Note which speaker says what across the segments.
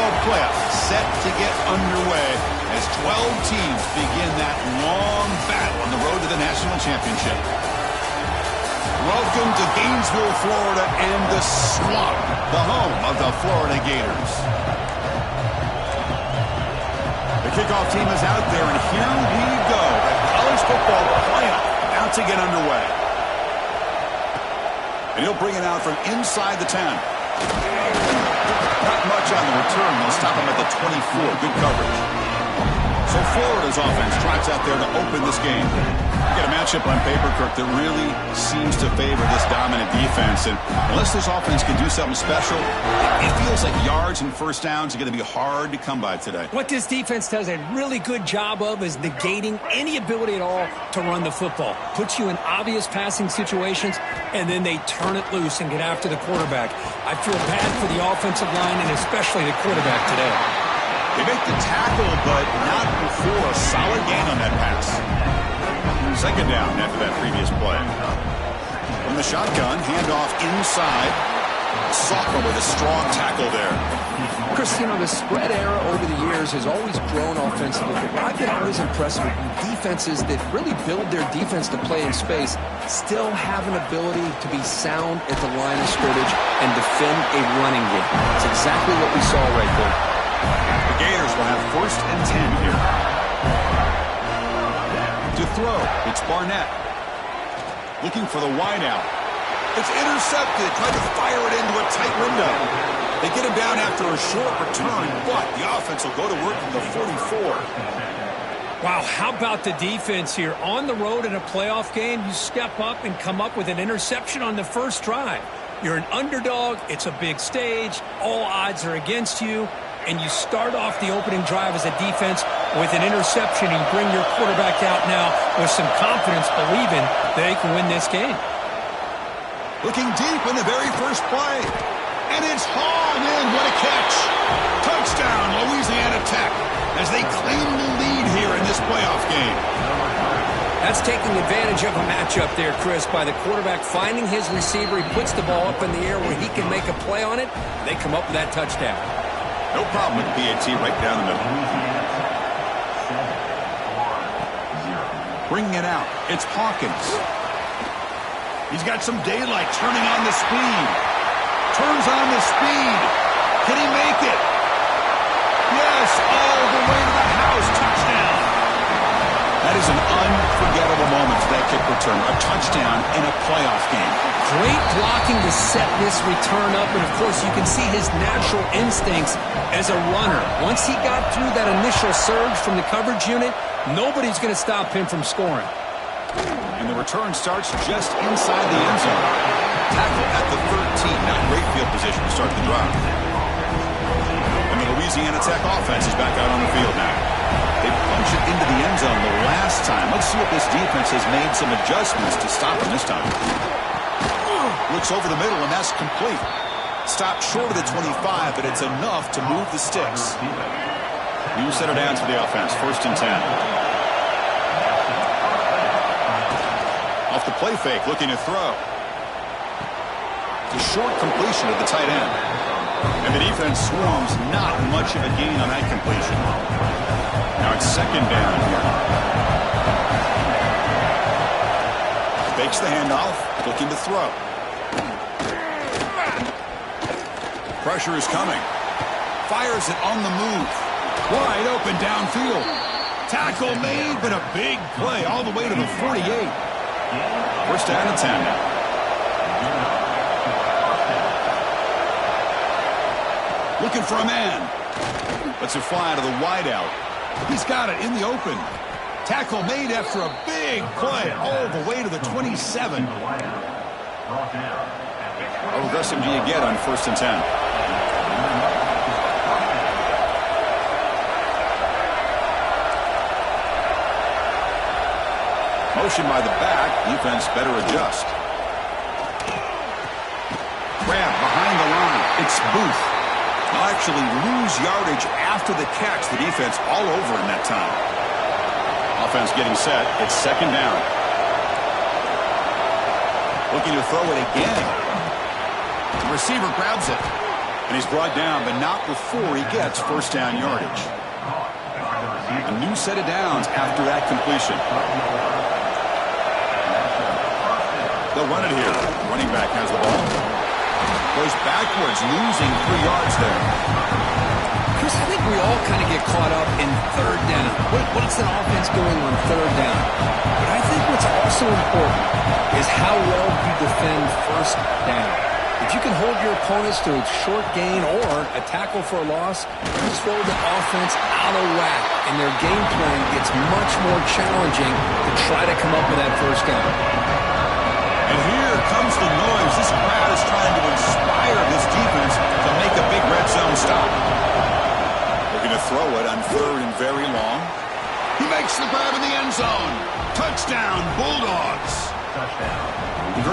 Speaker 1: NFL playoffs set to get underway as 12 teams begin that long battle on the road to the national championship. Welcome to Gainesville, Florida, and the Swamp, the home of the Florida Gators. The kickoff team is out there, and here we go. The college football playoff about to get underway. And he'll bring it out from inside the 10. Not much on the return. They'll stop him at the 24. Good coverage. So Florida's offense trots out there to open this game. You get a matchup on paper, Kirk, that really seems to favor this dominant defense. And unless this offense can do something special, it feels like yards and first downs are going to be hard to come by today.
Speaker 2: What this defense does a really good job of is negating any ability at all to run the football. Puts you in obvious passing situations, and then they turn it loose and get after the quarterback. I feel bad for the offensive line and especially the quarterback today.
Speaker 1: They make the tackle, but not before a solid gain on that pass. Second down after that previous play. From the shotgun, handoff inside. Sophomore with a strong tackle there.
Speaker 3: Chris, you know, the spread era over the years has always grown offensively. But I've been always impressed with defenses that really build their defense to play in space, still have an ability to be sound at the line of scrimmage and defend a running game. That's exactly what we saw right there.
Speaker 1: The Gators will have 1st and 10 here. To throw, it's Barnett. Looking for the wideout. It's intercepted. Tried to fire it into a tight window. They get him down after a short return, but the offense will go to work from the 44.
Speaker 2: Wow, how about the defense here? On the road in a playoff game, you step up and come up with an interception on the first drive. You're an underdog. It's a big stage. All odds are against you. And you start off the opening drive as a defense with an interception. And you bring your quarterback out now with some confidence, believing they can win this game.
Speaker 1: Looking deep in the very first play. And it's hauled in. What a catch. Touchdown, Louisiana Tech, as they claim the lead here in this playoff game.
Speaker 2: That's taking advantage of a matchup there, Chris, by the quarterback finding his receiver. He puts the ball up in the air where he can make a play on it. They come up with that touchdown.
Speaker 1: No problem with the PAT right down the middle. Bringing it out. It's Hawkins. He's got some daylight, turning on the speed. Turns on the speed. Can he make it? Yes, all the way to the house. Touchdown. That is an unforgettable moment for that kick return. A touchdown in a playoff game.
Speaker 2: Great blocking to set this return up, and of course you can see his natural instincts as a runner. Once he got through that initial surge from the coverage unit, nobody's going to stop him from scoring.
Speaker 1: And the return starts just inside the end zone. Tackle at the 13. Now great field position to start the drive. And the Louisiana Tech offense is back out on the field now. They punched it into the end zone the last time. Let's see if this defense has made some adjustments to stop him this time. Looks over the middle, and that's complete. Stopped short of the 25, but it's enough to move the sticks. New center downs for the offense. 1st and 10. Off the play fake, looking to throw. The short completion of the tight end. And the defense swarms, not much of a gain on that completion. Now it's 2nd down here. Fakes the handoff, looking to throw. Pressure is coming. Fires it on the move. Wide open downfield. Tackle made, but a big play all the way to the 48. 1st down and 10 now. Looking for a man. Lets it fly to the wideout. He's got it in the open. Tackle made after a big play all the way to the 27. How aggressive do you get on 1st and 10? Motion by the back. Defense better adjust. Grab behind the line. It's Booth. They'll actually lose yardage after the catch. The defense all over in that time. Offense getting set. It's 2nd down. Looking to throw it again. The receiver grabs it. And he's brought down, but not before he gets first down yardage. A new set of downs after that completion. They'll run it here. Running back has the ball. Goes backwards, losing 3 yards there.
Speaker 3: Chris, I think we all kind of get caught up in third down. What's an offense doing on third down? But I think what's also important is how well you defend first down. If you can hold your opponents to a short gain or a tackle for a loss, you throw the offense out of whack, and their game plan gets much more challenging to try to come up with that first down.
Speaker 1: And here comes the noise. This crowd is trying to inspire this defense to make a big red zone stop. Looking to throw it on third and very long. He makes the grab in the end zone. Touchdown, Bulldogs.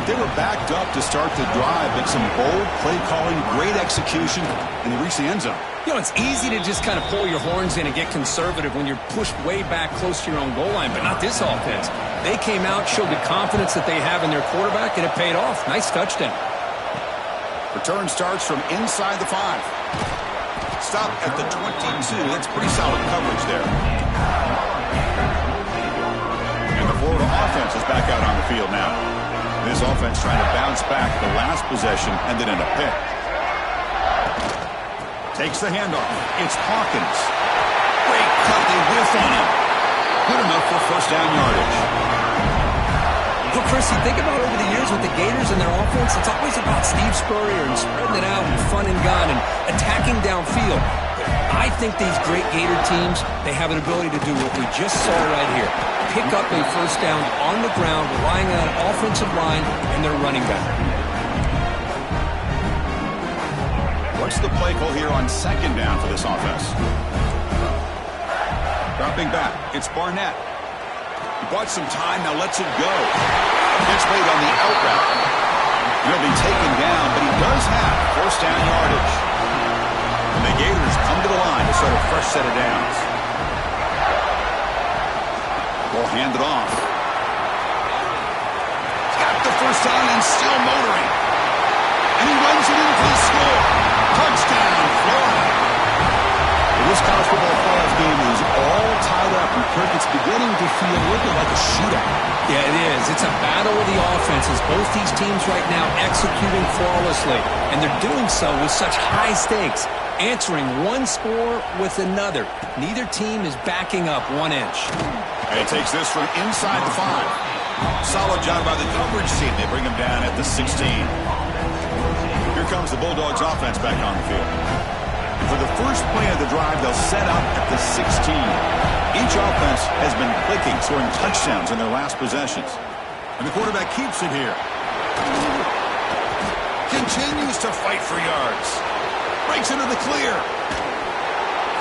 Speaker 1: They were backed up to start the drive, but some bold play calling, great execution, and they reached the end zone.
Speaker 2: You know, it's easy to just kind of pull your horns in and get conservative when you're pushed way back close to your own goal line, but not this offense. They came out, showed the confidence that they have in their quarterback, and it paid off. Nice touchdown.
Speaker 1: Return starts from inside the 5. Stop at the 22. That's pretty solid coverage there. And the Florida offense is back out on the field now. This offense trying to bounce back the last possession, ended in a pick. Takes the handoff. It's Hawkins. Great cut. They whiff on him. Good enough for first down yardage.
Speaker 2: Well, Chris, you think about over the years with the Gators and their offense, it's always about Steve Spurrier and spreading it out and fun and gun and attacking downfield. But I think these great Gator teams, they have an ability to do what we just saw right here. Pick up a first down on the ground, relying on an offensive line and their running back.
Speaker 1: What's the play call here on second down for this offense? Dropping back, it's Barnett. He bought some time, now lets it go. Gets made on the out route. He'll be taken down, but he does have first down yardage. And the Gators come to the line to start a fresh set of downs. Ball handed off. Got the first down and still motoring. And he runs it in for the score. Touchdown, Florida. This college football playoff game is all tied up, and Kirk, it's beginning to feel a little bit like a shootout.
Speaker 2: Yeah, it is. It's a battle of the offenses. Both these teams right now executing flawlessly, and they're doing so with such high stakes, answering one score with another. Neither team is backing up 1 inch.
Speaker 1: And he takes this from inside the 5. Solid job by the coverage team. They bring him down at the 16. Here comes the Bulldogs offense back on the field. And for the first play of the drive, they'll set up at the 16. Each offense has been clicking, scoring touchdowns in their last possessions. And the quarterback keeps it here. Continues to fight for yards. Breaks into the clear.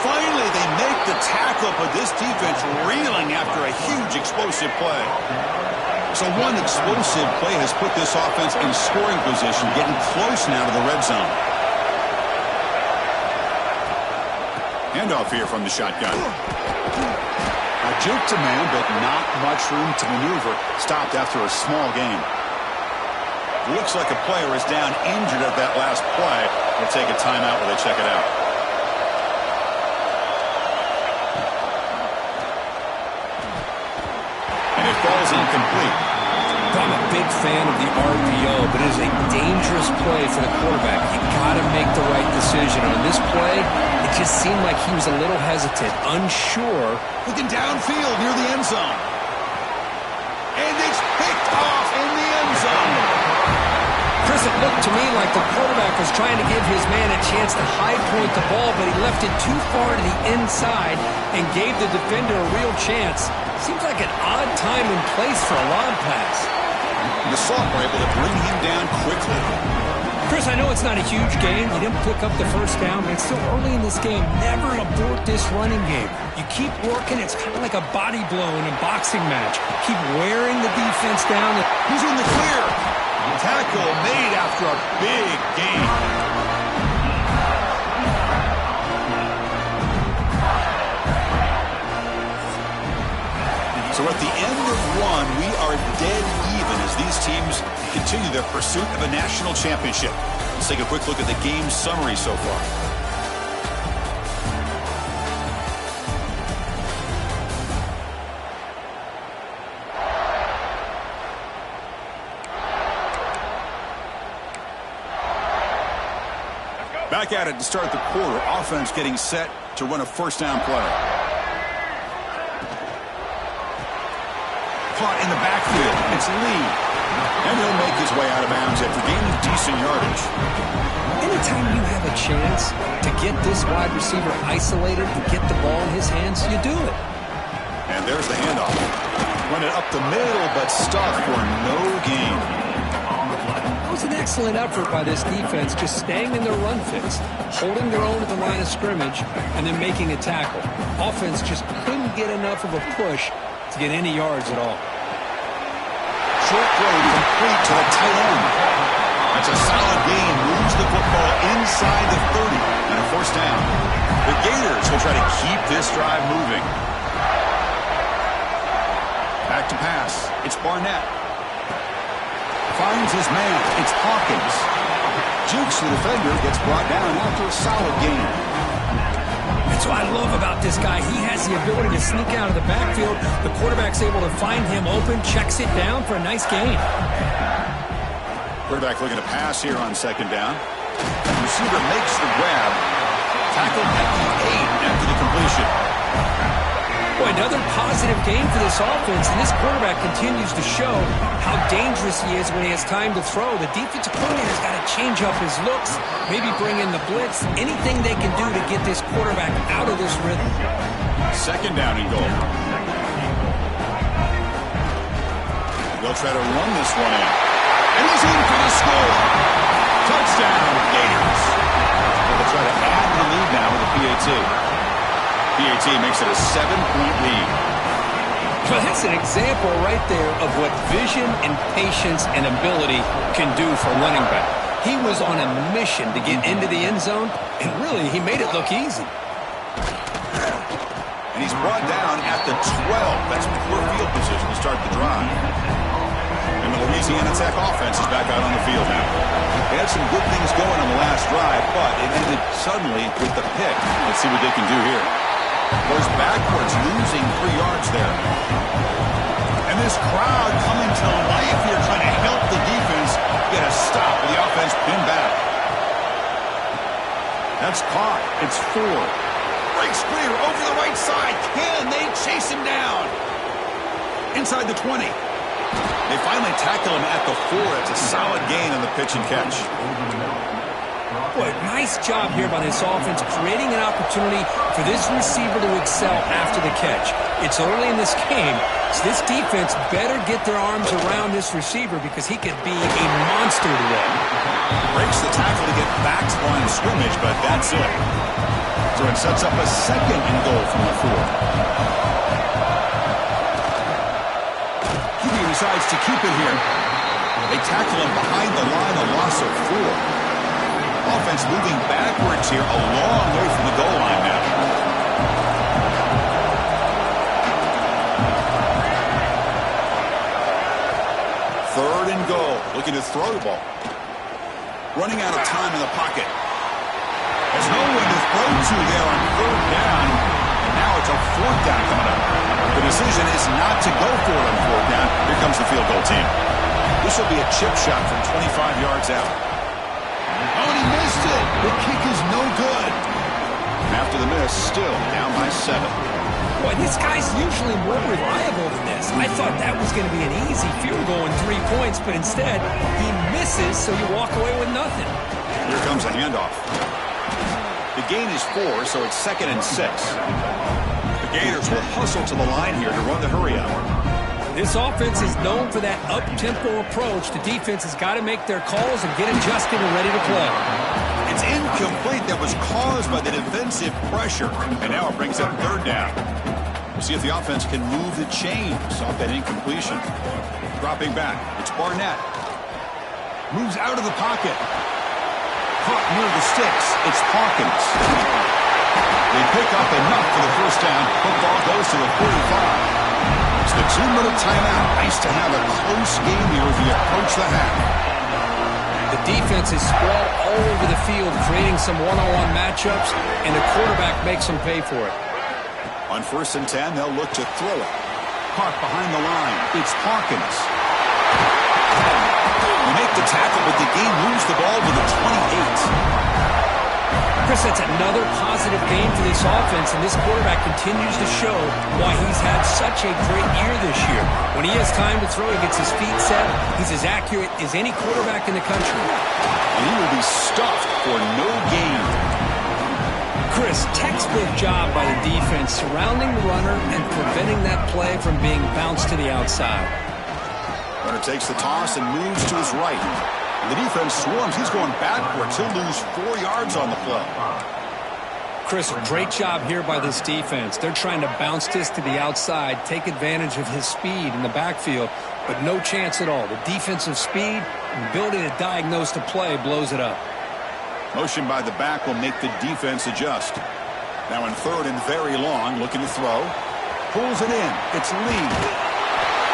Speaker 1: Finally, they make the tackle, but this defense reeling after a huge explosive play. So one explosive play has put this offense in scoring position, getting close now to the red zone. Handoff here from the shotgun. A juke to man, but not much room to maneuver. Stopped after a small gain. Looks like a player is down injured at that last play. They'll take a timeout while they check it out. And it falls incomplete.
Speaker 2: I'm a big fan of the RPO, but it is a dangerous play for the quarterback. You got to make the right decision. On this play, it just seemed like he was a little hesitant, unsure.
Speaker 1: Looking downfield near the end zone. And it's picked off in the end zone.
Speaker 2: Chris, it looked to me like the quarterback was trying to give his man a chance to high point the ball, but he left it too far to the inside and gave the defender a real chance. Seems like an odd time and place for a lob pass.
Speaker 1: The Salt were able to bring him down quickly.
Speaker 2: Chris, I know it's not a huge game. You didn't pick up the first down, but it's still early in this game. Never abort this running game. You keep working. It's kind of like a body blow in a boxing match. Keep wearing the defense down.
Speaker 1: He's in the clear. Tackle made after a big gain. So at the end of one, we are dead even as these teams continue their pursuit of a national championship. Let's take a quick look at the game summary so far. Back at it to start the quarter. Offense getting set to run a first down play. Caught in the backfield. It's Lee. And he'll make his way out of bounds after gaining decent yardage.
Speaker 2: Anytime you have a chance to get this wide receiver isolated and get the ball in his hands, you do it.
Speaker 1: And there's the handoff. Run it up the middle, but stuck for no gain.
Speaker 2: That was an excellent effort by this defense, just staying in their run fits, holding their own at the line of scrimmage, and then making a tackle. Offense just couldn't get enough of a push to get any yards at all.
Speaker 1: Short throw complete to the tight end. That's a solid gain. Moves the football inside the 30 and a first down. The Gators will try to keep this drive moving. Back to pass. It's Barnett. Finds his man. It's Hawkins. Jukes the defender. Gets brought down after a solid gain.
Speaker 2: That's what I love about this guy. He has the ability to sneak out of the backfield. The quarterback's able to find him open, checks it down for a nice gain.
Speaker 1: Quarterback looking to pass here on second down. Receiver makes the grab. Tackled at the 8 after the completion.
Speaker 2: Boy, another positive game for this offense, and this quarterback continues to show how dangerous he is when he has time to throw. The defensive coordinator's got to change up his looks, maybe bring in the blitz, anything they can do to get this quarterback out of this rhythm.
Speaker 1: Second down and goal. They'll try to run this one in. And he's in for the score. Touchdown, Gators. They'll try to add the lead now with a PAT. PAT makes it a 7-point lead.
Speaker 2: Well, that's an example right there of what vision and patience and ability can do for a running back. He was on a mission to get into the end zone, and really, he made it look easy.
Speaker 1: And he's brought down at the 12. That's poor field position to start the drive. And the Louisiana Tech offense is back out on the field now. They had some good things going on the last drive, but it ended suddenly with the pick. Let's see what they can do here. Goes backwards, losing 3 yards there. And this crowd coming to life here, trying to help the defense get a stop with the offense pinned back. That's caught. It's 4. Breaks clear over the right side. Can they chase him down? Inside the 20. They finally tackle him at the 4. It's a solid gain on the pitch and catch.
Speaker 2: Boy, nice job here by this offense, creating an opportunity for this receiver to excel after the catch. It's early in this game, so this defense better get their arms around this receiver because he could be a monster today.
Speaker 1: Breaks the tackle to get back to the line of scrimmage, but that's it. So it sets up a second and goal from the 4. QB decides to keep it here. They tackle him behind the line, a loss of 4. Offense moving backwards here, a long way from the goal line now. Third and goal, looking to throw the ball. Running out of time in the pocket. There's no one to throw to there on third down, and now it's a fourth down coming up. The decision is not to go for it on fourth down. Here comes the field goal team. This will be a chip shot from 25 yards out. Oh, and he missed it. The kick is no good. And after the miss, still down by 7.
Speaker 2: Boy, this guy's usually more reliable than this. I thought that was going to be an easy field goal and 3 points, but instead, he misses, so you walk away with nothing.
Speaker 1: Here comes a handoff. The gain is 4, so it's 2nd and 6. The Gators will hustle to the line here to run the hurry up.
Speaker 2: This offense is known for that up-tempo approach. The defense has got to make their calls and get adjusted and ready to play.
Speaker 1: It's incomplete. That was caused by the defensive pressure. And now it brings up third down. We'll see if the offense can move the chains off that incompletion. Dropping back. It's Barnett. Moves out of the pocket. Caught near the sticks. It's Hawkins. They pick up enough for the first down. Football goes to the 45. the 2-minute timeout. Nice to have a close game here as we approach the half.
Speaker 2: The defense is spread all over the field, creating some one-on-one matchups, and the quarterback makes them pay for it.
Speaker 1: On 1st and 10, they'll look to throw it. Park behind the line. It's Hawkins. They make the tackle, but the game moves the ball to the 28.
Speaker 2: Chris, that's another positive game for this offense, and this quarterback continues to show why he's had such a great year this year. When he has time to throw, he gets his feet set. He's as accurate as any quarterback in the country.
Speaker 1: And he will be stuffed for no gain.
Speaker 2: Chris, textbook job by the defense surrounding the runner and preventing that play from being bounced to the outside.
Speaker 1: Runner takes the toss and moves to his right. The defense swarms. He's going backwards. He'll lose 4 yards on the play.
Speaker 2: Chris, great job here by this defense. They're trying to bounce this to the outside, take advantage of his speed in the backfield, but no chance at all. The defensive speed and ability to diagnose the play blows it up.
Speaker 1: Motion by the back will make the defense adjust. Now in 3rd and very long, looking to throw. Pulls it in. It's Lee.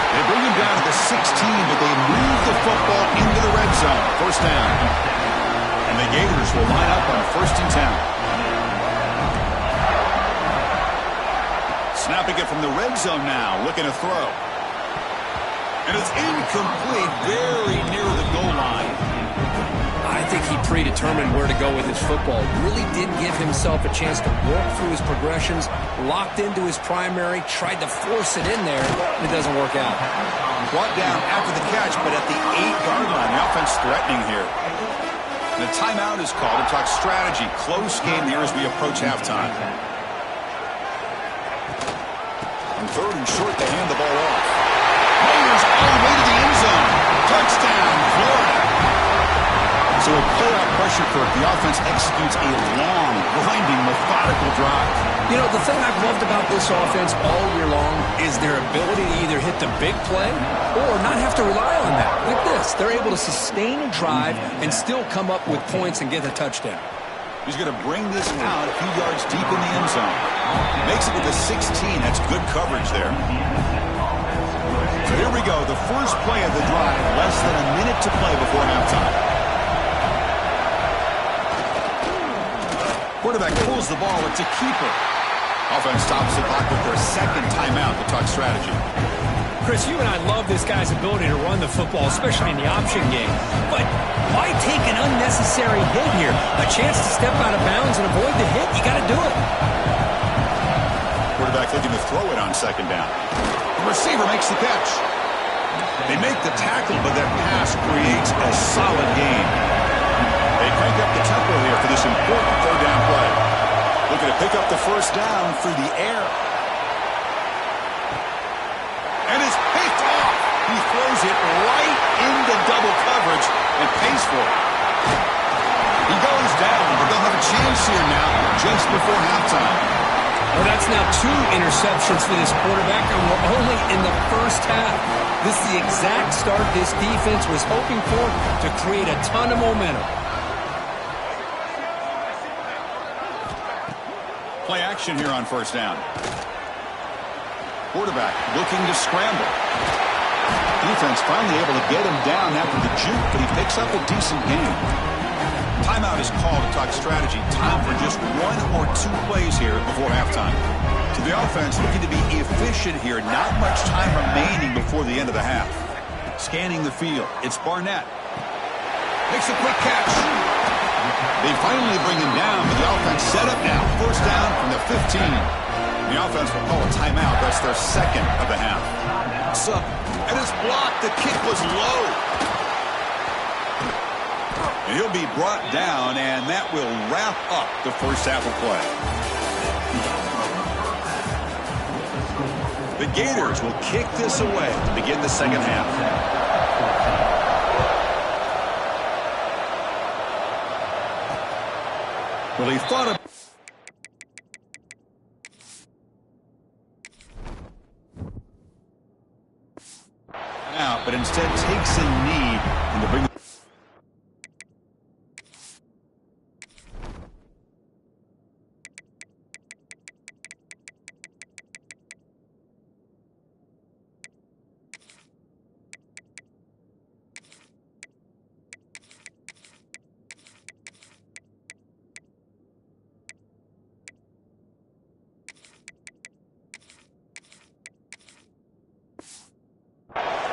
Speaker 1: They bring him down to the 16, but they move the football into the red zone. 1st down. And the Gators will line up on 1st and 10. Snapping it from the red zone now, looking to throw. And it's incomplete, very near the goal line.
Speaker 2: I think he predetermined where to go with his football. Really didn't give himself a chance to work through his progressions, locked into his primary, tried to force it in there, and it doesn't work out.
Speaker 1: Brought down after the catch, but at the 8-yard line. The offense threatening here. And a timeout is called to talk strategy. Close game here as we approach halftime. On 3rd and short, they hand the ball off. Raiders all the way to the end zone. Touchdown, Florida. So with playoff pressure for it, the offense executes a long, grinding, methodical drive.
Speaker 2: You know, the thing I've loved about this offense all year long is their ability to either hit the big play or not have to rely on that. Like this, they're able to sustain a drive and still come up with points and get a touchdown.
Speaker 1: He's going to bring this out a few yards deep in the end zone. Makes it to the 16. That's good coverage there. So here we go, the first play of the drive. Less than a minute to play before halftime. Quarterback pulls the ball. It's a keeper. Offense stops the clock with their 2nd timeout to talk strategy.
Speaker 2: Chris, you and I love this guy's ability to run the football, especially in the option game. But why take an unnecessary hit here? A chance to step out of bounds and avoid the hit? You got to do it.
Speaker 1: Quarterback looking to throw it on 2nd down. The receiver makes the catch. They make the tackle, but that pass creates a solid gain. They crank up the tempo here for this important 3rd down play. Looking to pick up the 1st down through the air. And it's picked off. He throws it right into double coverage and pays for it. He goes down, but they'll have a chance here now just before halftime.
Speaker 2: Well, that's now 2 interceptions for this quarterback, and we're only in the 1st half. This is the exact start this defense was hoping for to create a ton of momentum.
Speaker 1: Play action here on 1st down. Quarterback looking to scramble. Defense finally able to get him down after the juke, but he picks up a decent gain. Timeout is called to talk strategy. Time for just 1 or 2 plays here before halftime. So the offense looking to be efficient here. Not much time remaining before the end of the half. Scanning the field. It's Barnett. Makes a quick catch. They finally bring him down, but the offense set up now. 1st down from the 15. The offense will call a timeout. That's their 2nd of the half. And it's blocked. The kick was low. And he'll be brought down, and that will wrap up the 1st half of play. The Gators will kick this away to begin the 2nd half. Well, he thought of out, but instead takes a knee and to bring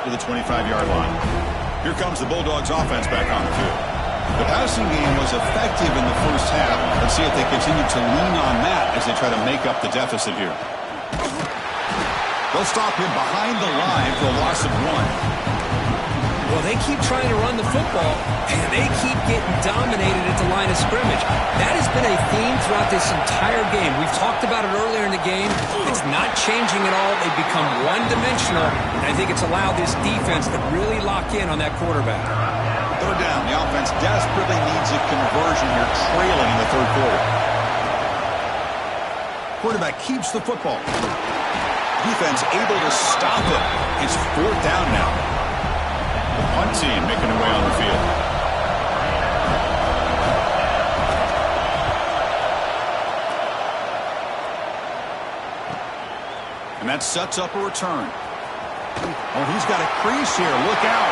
Speaker 1: to the 25-yard line. Here comes the Bulldogs offense back on the field. The passing game was effective in the first half. Let's see if they continue to lean on that as they try to make up the deficit here. They'll stop him behind the line for a loss of 1.
Speaker 2: Well, they keep trying to run the football, and they keep getting dominated at the line of scrimmage. That has been a theme throughout this entire game. We've talked about it earlier in the game. It's not changing at all. They've become one-dimensional, and I think it's allowed this defense to really lock in on that quarterback.
Speaker 1: Third down. The offense desperately needs a conversion here, trailing in the third quarter. Quarterback keeps the football. Defense able to stop it. It's fourth down now. The punt team making their way on the field. And that sets up a return. Oh, he's got a crease here. Look out.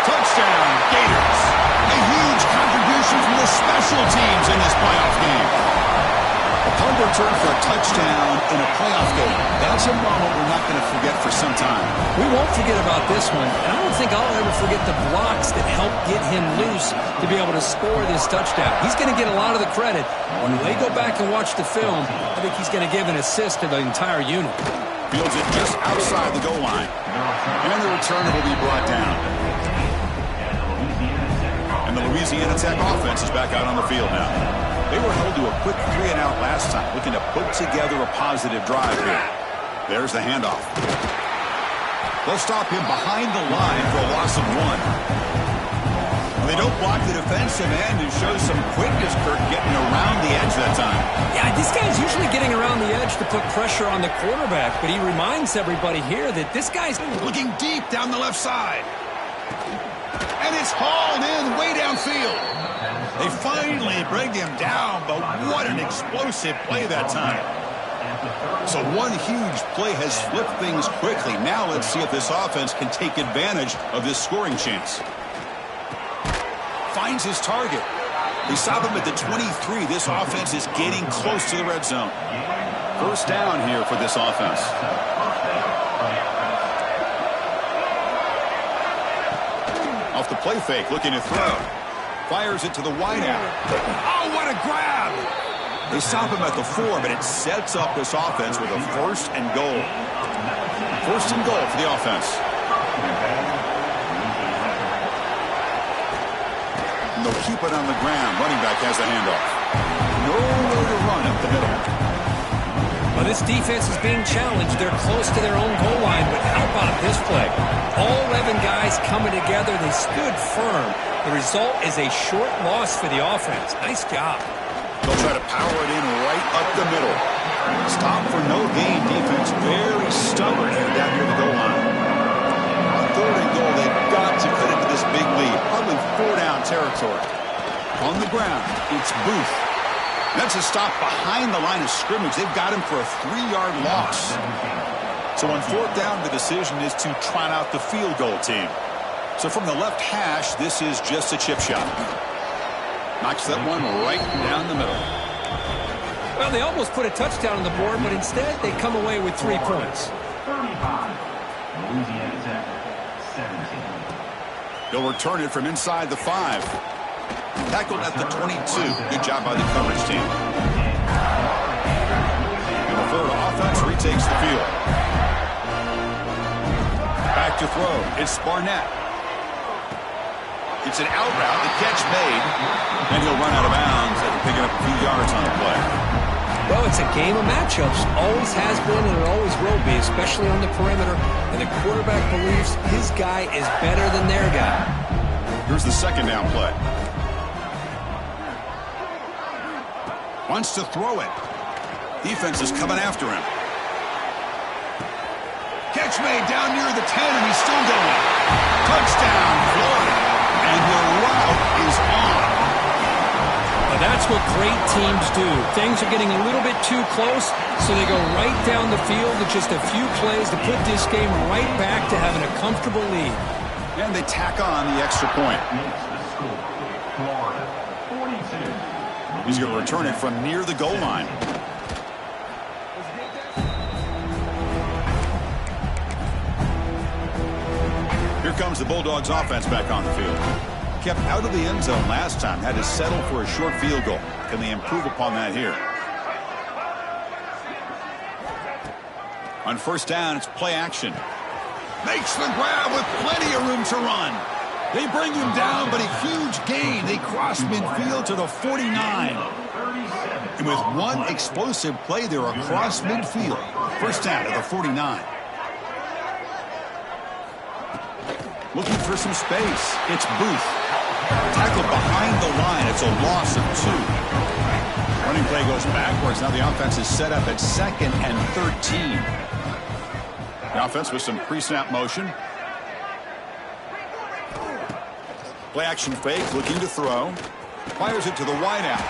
Speaker 1: Touchdown, Gators. A huge contribution from the special teams in this playoff game. A punt return for a touchdown in a playoff game. That's a moment we're not going to forget for some time.
Speaker 2: We won't forget about this one, and I don't think I'll ever forget the blocks that helped get him loose to be able to score this touchdown. He's going to get a lot of the credit. When they go back and watch the film, I think he's going to give an assist to the entire unit.
Speaker 1: Fields it just outside the goal line. And the returner will be brought down. And the Louisiana Tech offense is back out on the field now. They were held to a quick 3-and-out last time, looking to put together a positive drive here. There's the handoff. They'll stop him behind the line for a loss of 1. They don't block the defensive end and show some quickness, Kirk, getting around the edge that time.
Speaker 2: Yeah, this guy's usually getting around the edge to put pressure on the quarterback, but he reminds everybody here that this guy's
Speaker 1: looking deep down the left side. And it's hauled in way downfield. They finally bring him down, but what an explosive play that time. So one huge play has flipped things quickly. Now let's see if this offense can take advantage of this scoring chance. Finds his target. They stop him at the 23. This offense is getting close to the red zone. First down here for this offense. Off the play fake, looking to throw. Fires it to the wideout. Oh, what a grab! They stop him at the 4, but it sets up this offense with a first and goal. First and goal for the offense. And they'll keep it on the ground. Running back has the handoff. Nowhere to run up the middle.
Speaker 2: Well, this defense is being challenged. They're close to their own goal line, but how about this play? All 11 guys coming together. They stood firm. The result is a short loss for the offense. Nice job.
Speaker 1: They'll try to power it in right up the middle. Stop for no gain defense. Very stubborn here down near the goal line. On third and goal, they've got to cut into this big lead. Probably 4-down territory. On the ground, it's Booth. That's a stop behind the line of scrimmage. They've got him for a 3-yard loss. So on fourth down, the decision is to trot out the field goal team. So from the left hash, this is just a chip shot. Knocks that one right down the middle.
Speaker 2: Well, they almost put a touchdown on the board, but instead they come away with 3 points.
Speaker 4: 35. Louisiana Tech, 17.
Speaker 1: They'll return it from inside the 5. Tackled at the 22. Good job by the coverage team. And the Florida offense retakes the field. Back to throw. It's Barnett. It's an out route. The catch made. And he'll run out of bounds after picking up a few yards on the play.
Speaker 2: Well, it's a game of matchups. Always has been and it always will be, especially on the perimeter. And the quarterback believes his guy is better than their guy.
Speaker 1: Here's the second down play. Wants to throw it. Defense is coming after him. Catch made down near the 10, and he's still going. Touchdown, Florida. And the route is on.
Speaker 2: Well, that's what great teams do. Things are getting a little bit too close, so they go right down the field with just a few plays to put this game right back to having a comfortable lead.
Speaker 1: And they tack on the extra point.
Speaker 4: Florida, 42.
Speaker 1: He's going to return it from near the goal line. comes the Bulldogs offense back on the field. Kept out of the end zone last time, had to settle for a short field goal. Can they improve upon that here? On first down, it's play action. Makes the grab with plenty of room to run. They bring him down, but a huge gain. They cross midfield to the 49. And with one explosive play, they're across midfield. First down to the 49. Looking for some space. It's Booth. Tackled behind the line. It's a loss of 2. Running play goes backwards. Now the offense is set up at 2nd and 13. The offense with some pre-snap motion. Play action fake, looking to throw. Fires it to the wideout.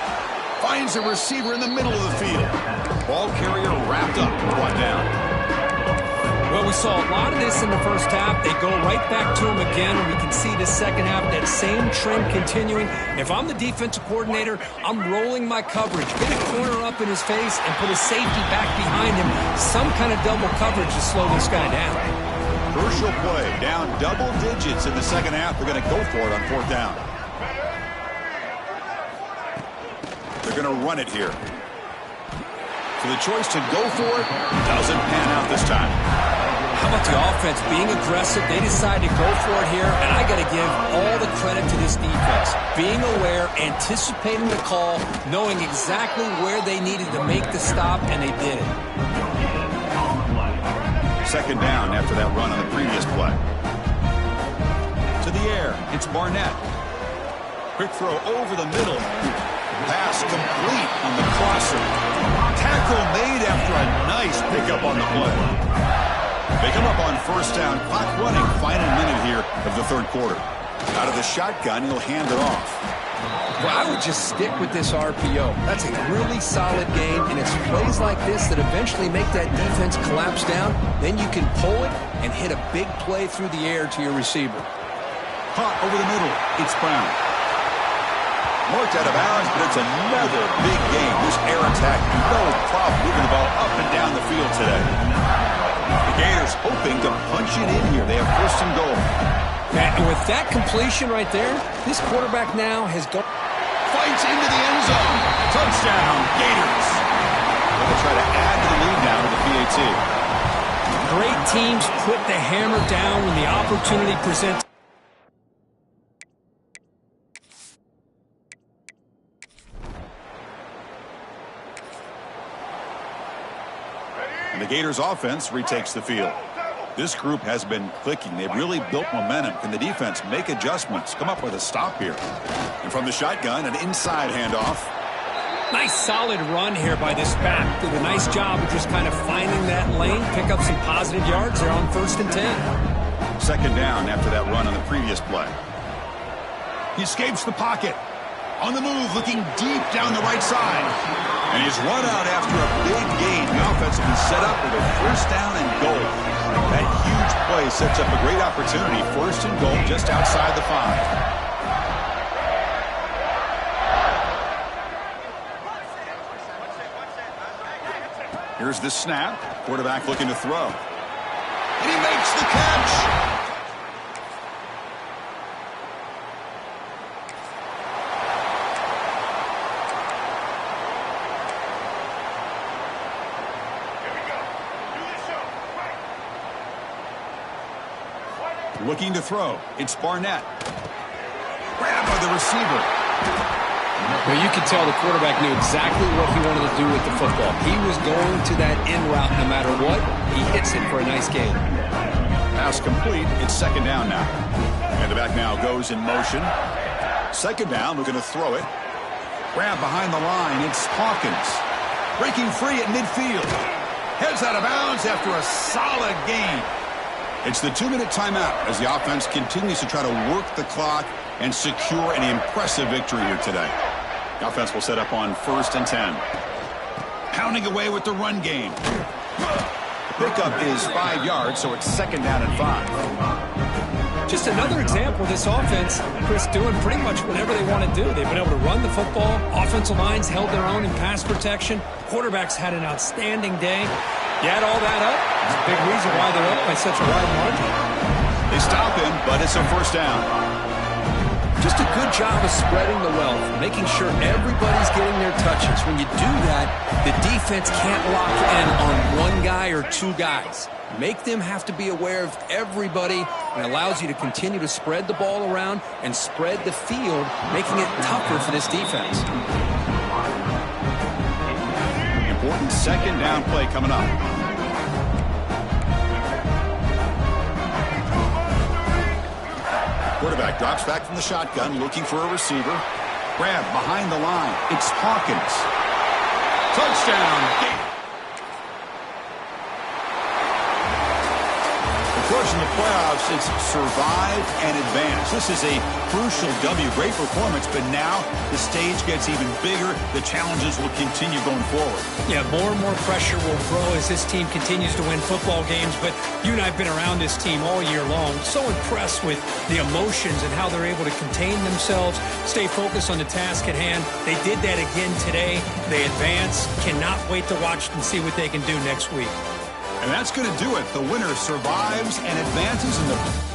Speaker 1: Finds a receiver in the middle of the field. Ball carrier wrapped up, brought down.
Speaker 2: Well, we saw a lot of this in the first half. They go right back to him again, and we can see the second half, that same trend continuing. If I'm the defensive coordinator, I'm rolling my coverage. Get a corner up in his face and put a safety back behind him. Some kind of double coverage to slow this guy down.
Speaker 1: Crucial play, down double digits in the second half. They're going to go for it on 4th down. They're going to run it here. So the choice to go for it doesn't pan out this time.
Speaker 2: How about the offense being aggressive? They decide to go for it here, and I got to give all the credit to this defense. Being aware, anticipating the call, knowing exactly where they needed to make the stop, and they did it.
Speaker 1: Second down after that run on the previous play. To the air, it's Barnett. Quick throw over the middle. Pass complete on the crosser. Tackle made after a nice pickup on the play. They come up on first down. Clock running. Final minute here of the 3rd quarter. Out of the shotgun, he'll hand it off.
Speaker 3: Well, I would just stick with this RPO. That's a really solid game, and it's plays like this that eventually make that defense collapse down. Then you can pull it and hit a big play through the air to your receiver.
Speaker 1: Caught over the middle. It's Brown. Marked out of bounds, but it's another big game. This air attack, no problem moving the ball up and down the field today. The Gators hoping to punch it in here. They have first and goal.
Speaker 2: And with that completion right there, this quarterback now has gone.
Speaker 1: Fights into the end zone. Touchdown, Gators. They'll try to add to the lead now to the PAT.
Speaker 2: Great teams put the hammer down when the opportunity presents.
Speaker 1: And the Gators offense retakes the field. This group has been clicking. They've really built momentum. Can the defense make adjustments? Come up with a stop here. And from the shotgun, an inside handoff.
Speaker 2: Nice solid run here by this back. Did a nice job of just kind of finding that lane, pick up some positive yards there on 1st and 10.
Speaker 1: Second down after that run on the previous play. He escapes the pocket. On the move, looking deep down the right side. And he's run out after a big gain. The offense will be set up with a first down and goal. That huge play sets up a great opportunity. First and goal just outside the 5. Here's the snap. Quarterback looking to throw. And he makes the catch. Looking to throw. It's Barnett. Grabbed by the receiver.
Speaker 3: Well, you could tell the quarterback knew exactly what he wanted to do with the football. He was going to that in route no matter what. He hits it for a nice gain.
Speaker 1: Pass complete. It's second down now. And the back now goes in motion. Second down, looking to throw it. Grab behind the line. It's Hawkins. Breaking free at midfield. Heads out of bounds after a solid gain. It's the 2-minute timeout as the offense continues to try to work the clock and secure an impressive victory here today. The offense will set up on 1st and 10. Pounding away with the run game. The pickup is 5 yards, so it's second down and 5.
Speaker 2: Just another example of this offense, Chris, doing pretty much whatever they want to do. They've been able to run the football. Offensive lines held their own in pass protection. Quarterbacks had an outstanding day. You add all that up, it's a big reason why they're up by such a wide margin.
Speaker 1: They stop him, but it's a first down.
Speaker 3: Just a good job of spreading the wealth, making sure everybody's getting their touches. When you do that, the defense can't lock in on one guy or two guys. Make them have to be aware of everybody, and allows you to continue to spread the ball around and spread the field, making it tougher for this defense.
Speaker 1: Important second down play coming up. Quarterback drops back from the shotgun, looking for a receiver. Grab behind the line. It's Hawkins. Touchdown. Of course, in the playoffs, it's survive and advance. This is a crucial W. Great performance, but now the stage gets even bigger. The challenges will continue going forward.
Speaker 2: Yeah, more and more pressure will grow as this team continues to win football games. But you and I have been around this team all year long. So impressed with the emotions and how they're able to contain themselves, stay focused on the task at hand. They did that again today. They advance. Cannot wait to watch and see what they can do next week.
Speaker 1: And that's going to do it. The winner survives and advances in the